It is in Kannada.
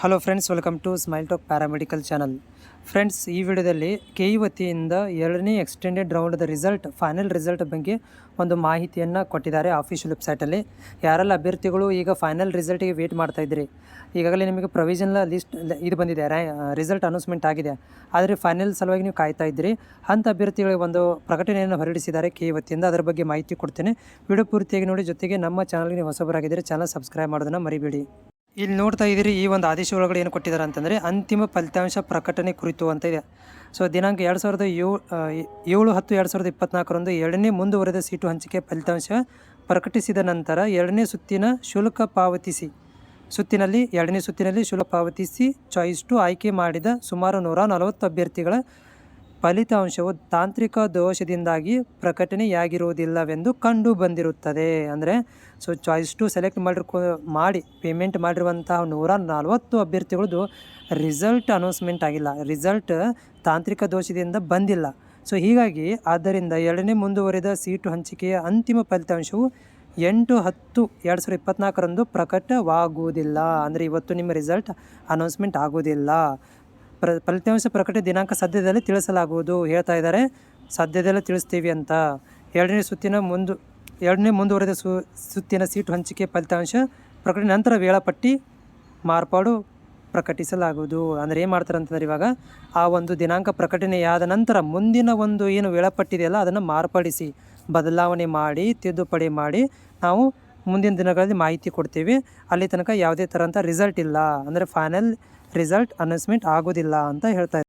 Hello friends, welcome to Smile Talk paramedical channel. Friends, ಈ ವಿಡಿಯೋದಲ್ಲಿ ಕೆಇ ವತಿಯಿಂದ 2ನೇ ಎಕ್ಸ್ಟೆಂಡೆಡ್ ರೌಂಡ್ದ ಫೈನಲ್ ರಿಸಲ್ಟ್ ಬಗ್ಗೆ ಒಂದು ಮಾಹಿತಿಯನ್ನು ಕೊಟ್ಟಿದ್ದಾರೆ ಆಫಿಷಿಯಲ್ ವೆಬ್ಸೈಟಲ್ಲಿ. ಯಾರೆಲ್ಲ ಅಭ್ಯರ್ಥಿಗಳು ಈಗ ಫೈನಲ್ ರಿಸಲ್ಟಿಗೆ ವೇಟ್ ಮಾಡ್ತಾ ಇದ್ರಿ, ಈಗಾಗಲೇ ನಿಮಗೆ ಪ್ರೊವಿಷನಲ್ ಲಿಸ್ಟ್ ಇದು ಬಂದಿದೆ, ರಿಸಲ್ಟ್ ಅನೌನ್ಸ್ಮೆಂಟ್ ಆಗಿದೆ, ಆದರೆ ಫೈನಲ್ ಸಲುವಾಗಿ ನೀವು ಕಾಯ್ತಾ ಇದ್ರಿ. ಅಂಥ ಅಭ್ಯರ್ಥಿಗಳಿಗೆ ಒಂದು ಪ್ರಕಟಣೆಯನ್ನು ಹೊರಡಿಸಿದ್ದಾರೆ ಕೆಇ ವತಿಯಿಂದ. ಅದರ ಬಗ್ಗೆ ಮಾಹಿತಿ ಕೊಡ್ತೇನೆ. ವಿಡಿಯೋ ಪೂರ್ತಿಯಾಗಿ ನೋಡಿ. ಜೊತೆಗೆ ನಮ್ಮ ಚಾನಲ್ಗೆ ನೀವು ಹೊಸಬರಾಗಿದ್ದರೆ ಚಾನಲ್ ಸಬ್ಸ್ಕ್ರೈಬ್ ಮಾಡೋದನ್ನು ಮರಿಬೇಡಿ. ಇಲ್ಲಿ ನೋಡ್ತಾ ಇದ್ದೀರಿ, ಈ ಒಂದು ಆದೇಶ ಒಳಗಡೆ ಏನು ಕೊಟ್ಟಿದ್ದಾರೆ ಅಂತಂದರೆ ಅಂತಿಮ ಫಲಿತಾಂಶ ಪ್ರಕಟಣೆ ಕುರಿತು ಅಂತ ಇದೆ. ಸೊ ದಿನಾಂಕ 7/10/2024 2ನೇ ಮುಂದುವರೆದ ಸೀಟು ಹಂಚಿಕೆ ಫಲಿತಾಂಶ ಪ್ರಕಟಿಸಿದ ನಂತರ 2ನೇ ಸುತ್ತಿನ ಶುಲ್ಕ ಪಾವತಿಸಿ ಸುತ್ತಿನಲ್ಲಿ 2ನೇ ಸುತ್ತಿನಲ್ಲಿ ಶುಲ್ಕ ಪಾವತಿಸಿ ಚಾಯ್ಸ್ 2 ಆಯ್ಕೆ ಮಾಡಿದ ಸುಮಾರು 140 ಅಭ್ಯರ್ಥಿಗಳ ಫಲಿತಾಂಶವು ತಾಂತ್ರಿಕ ದೋಷದಿಂದಾಗಿ ಪ್ರಕಟಣೆಯಾಗಿರುವುದಿಲ್ಲವೆಂದು ಕಂಡು ಬಂದಿರುತ್ತದೆ. ಅಂದರೆ ಚಾಯ್ಸ್ 2 ಸೆಲೆಕ್ಟ್ ಮಾಡಿ ಪೇಮೆಂಟ್ ಮಾಡಿರುವಂತಹ 140 ಅಭ್ಯರ್ಥಿಗಳದ್ದು ರಿಸಲ್ಟ್ ಅನೌನ್ಸ್ಮೆಂಟ್ ಆಗಿಲ್ಲ, ರಿಸಲ್ಟ್ ತಾಂತ್ರಿಕ ದೋಷದಿಂದ ಬಂದಿಲ್ಲ. ಹೀಗಾಗಿ ಆದ್ದರಿಂದ 2ನೇ ಮುಂದುವರೆದ ಸೀಟು ಹಂಚಿಕೆಯ ಅಂತಿಮ ಫಲಿತಾಂಶವು 8/10/2024 ಪ್ರಕಟವಾಗುವುದಿಲ್ಲ. ಅಂದರೆ ಇವತ್ತು ನಿಮ್ಮ ರಿಸಲ್ಟ್ ಅನೌನ್ಸ್ಮೆಂಟ್ ಆಗೋದಿಲ್ಲ. ಫಲಿತಾಂಶ ಪ್ರಕಟಣೆ ದಿನಾಂಕ ಸದ್ಯದಲ್ಲೇ ತಿಳಿಸಲಾಗುವುದು ಹೇಳ್ತಾ ಇದ್ದಾರೆ. ಸದ್ಯದಲ್ಲೇ ತಿಳಿಸ್ತೀವಿ ಅಂತ. 2ನೇ ಮುಂದುವರೆದ ಸುತ್ತಿನ ಸೀಟು ಹಂಚಿಕೆ ಫಲಿತಾಂಶ ಪ್ರಕಟಣೆ ನಂತರ ವೇಳಾಪಟ್ಟಿ ಮಾರ್ಪಾಡು ಪ್ರಕಟಿಸಲಾಗುವುದು. ಅಂದರೆ ಏನು ಮಾಡ್ತಾರೆ ಅಂತಂದರೆ, ಇವಾಗ ಆ ಒಂದು ದಿನಾಂಕ ಪ್ರಕಟಣೆಯಾದ ನಂತರ ಮುಂದಿನ ಒಂದು ಏನು ವೇಳಾಪಟ್ಟಿ ಇದೆಯಲ್ಲ ಅದನ್ನು ಮಾರ್ಪಡಿಸಿ ಬದಲಾವಣೆ ಮಾಡಿ ತಿದ್ದುಪಡಿ ಮಾಡಿ ನಾವು ಮುಂದಿನ ದಿನಗಳಲ್ಲಿ ಮಾಹಿತಿ ಕೊಡ್ತೀವಿ. ಅಲ್ಲಿ ತನಕ ಯಾವುದೇ ಥರಂಥ ರಿಸಲ್ಟ್ ಇಲ್ಲ, ಅಂದರೆ ಫೈನಲ್ ರಿಸಲ್ಟ್ ಅನೌನ್ಸ್ಮೆಂಟ್ ಆಗೋದಿಲ್ಲ ಅಂತ ಹೇಳ್ತಾರೆ.